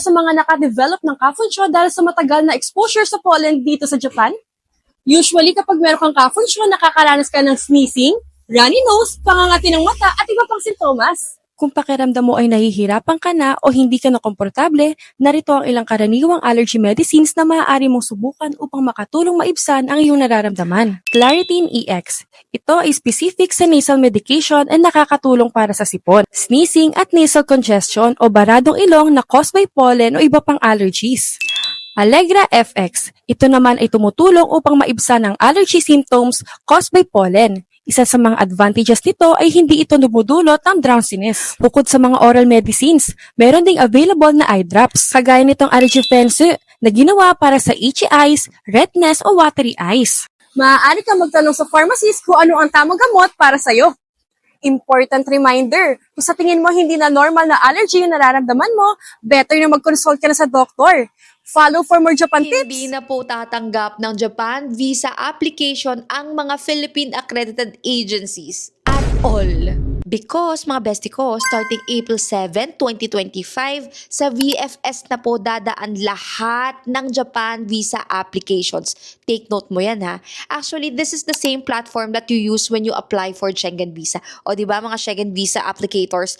sa mga nakadevelop ng kafunsyo dahil sa matagal na exposure sa pollen dito sa Japan? Usually, kapag meron kang kafunsyo, nakakaranas ka ng sneezing, runny nose, pangangati ng mata, at iba pang sintomas. Kung pakiramdam mo ay nahihirapan ka na o hindi ka na komportable, narito ang ilang karaniwang allergy medicines na maaari mong subukan upang makatulong maibsan ang iyong nararamdaman. Claritin EX. Ito ay specific sa nasal medication at nakakatulong para sa sipon, sneezing at nasal congestion o baradong ilong na caused by pollen o iba pang allergies. Allegra FX. Ito naman ay tumutulong upang maibsan ang allergy symptoms caused by pollen. Isa sa mga advantages nito ay hindi ito dumudulot ng drowsiness. Bukod sa mga oral medicines, meron ding available na eye drops, kagaya nitong Arigifensu na ginawa para sa itchy eyes, redness o watery eyes. Maaari kang magtanong sa pharmacist kung ano ang tamang gamot para sa'yo. Important reminder, kung sa tingin mo hindi na normal na allergy yung nararamdaman mo, better na mag-consult ka na sa doktor. Follow for more Japan tips. Hindi na po tatanggap ng Japan visa application ang mga Philippine accredited agencies at all. Because, mga bestie ko, starting April 7, 2025, sa VFS na po dadaan lahat ng Japan visa applications. Take note mo yan, ha? Actually, this is the same platform that you use when you apply for Schengen visa. O, di ba, mga Schengen visa applicators?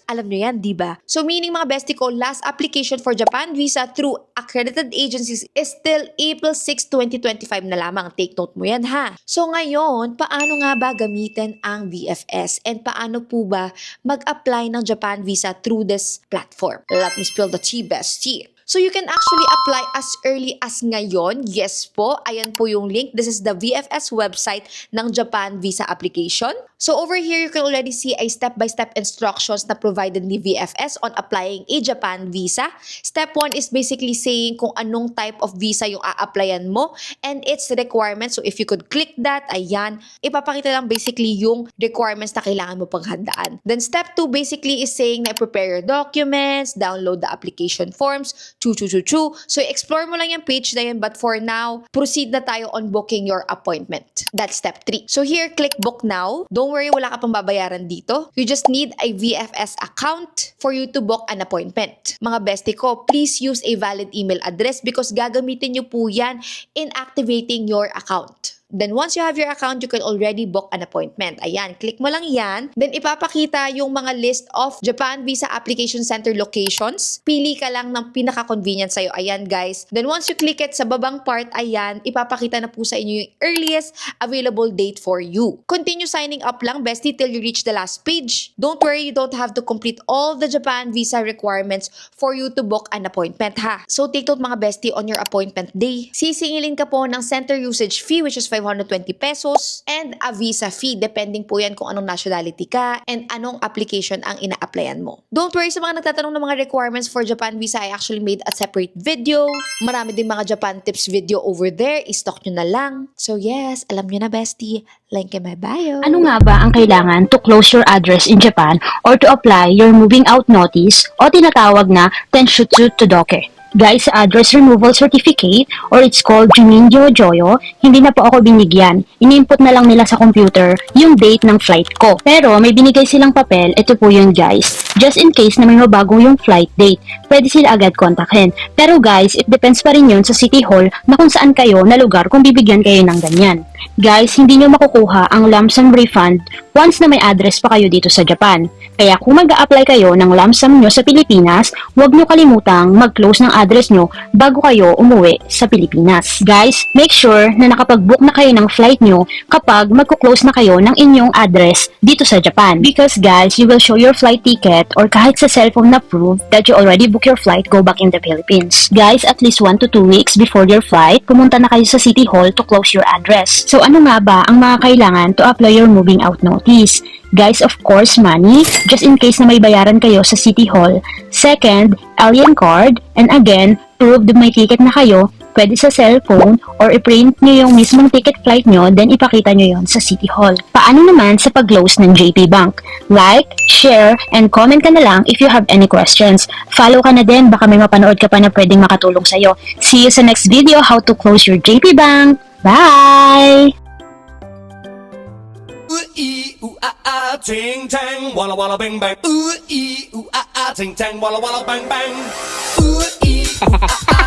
Alam nyo yan, di ba? So, meaning, mga bestie ko, last application for Japan visa through accredited agencies is still April 6, 2025 na lamang. Take note mo yan, ha? So, ngayon, paano nga ba gamitin ang VFS? And paano po ba mag-apply ng Japan visa through this platform? Let me spill the tea, bestie. So you can actually apply as early as ngayon. Yes po, ayan po yung link. This is the VFS website ng Japan visa application. So over here, you can already see a step-by-step instructions na provided ni VFS on applying a Japan visa. Step 1 is basically saying kung anong type of visa yung a-applyan mo and its requirements. So if you could click that, ayan, ipapakita lang basically yung requirements na kailangan mo paghandaan. Then step 2 basically is saying na prepare your documents, download the application forms, So, explore mo lang yung page na yun. But for now, proceed na tayo on booking your appointment. That's step 3. So, here, click book now. Don't worry, wala ka pang babayaran dito. You just need a VFS account for you to book an appointment. Mga bestie ko, please use a valid email address because gagamitin nyo po yan in activating your account. Then once you have your account, you can already book an appointment. Ayan, click mo lang yan. Then ipapakita yung mga list of Japan Visa Application Center locations. Pili ka lang ng pinaka-convenient sa'yo. Ayan guys. Then once you click it sa babang part, ayan, ipapakita na po sa inyo yung earliest available date for you. Continue signing up lang, bestie, till you reach the last page. Don't worry, you don't have to complete all the Japan Visa requirements for you to book an appointment, ha? So take note mga bestie, on your appointment day, sisingilin ka po ng center usage fee which is 520 pesos and a visa fee. Depending po yan kung anong nationality ka and anong application ang ina-applyan mo. Don't worry sa mga nagtatanong ng mga requirements for Japan visa, I actually made a separate video. Marami din mga Japan tips video over there. I-stock nyo na lang. So yes, alam nyo na bestie, link in my bio. Ano nga ba ang kailangan to close your address in Japan or to apply your moving out notice o tinatawag na Tenshutsu Todoke? Guys, sa address removal certificate or it's called Juninjo Joyo, hindi na po ako binigyan. Ini-input na lang nila sa computer yung date ng flight ko. Pero may binigay silang papel, ito po yun guys. Just in case na may mabago yung flight date, pwede sila agad kontakin. Pero guys, it depends pa rin yun sa City Hall na kung saan kayo na lugar kung bibigyan kayo ng ganyan. Guys, hindi nyo makukuha ang lump sum refund once na may address pa kayo dito sa Japan. Kaya kung mag-a-apply kayo ng lump sum nyo sa Pilipinas, huwag nyo kalimutang mag-close ng address nyo bago kayo umuwi sa Pilipinas. Guys, make sure na nakapag-book na kayo ng flight nyo kapag magko-close na kayo ng inyong address dito sa Japan. Because guys, you will show your flight ticket or kahit sa cellphone na proof that you already booked your flight go back in the Philippines. Guys, at least 1 to 2 weeks before your flight, pumunta na kayo sa City Hall to close your address. So ano nga ba ang mga kailangan to apply your moving out notice? Guys, of course, money, just in case na may bayaran kayo sa City Hall. Second, alien card, and again, proof na may ticket na kayo, pwede sa cellphone, or i-print nyo yung mismong ticket flight nyo, then ipakita nyo yon sa City Hall. Paano naman sa pag-close ng JP Bank? Like, share, and comment ka na lang if you have any questions. Follow ka na din, baka may mapanood ka pa na pwedeng makatulong sa'yo. See you sa next video, how to close your JP Bank. Bye! Ooh ee ooh ah ah, ting tang, walla walla bang bang. Ooh ee ooh ah ah, ting tang, walla walla bang bang. Ooh ee, ah ah.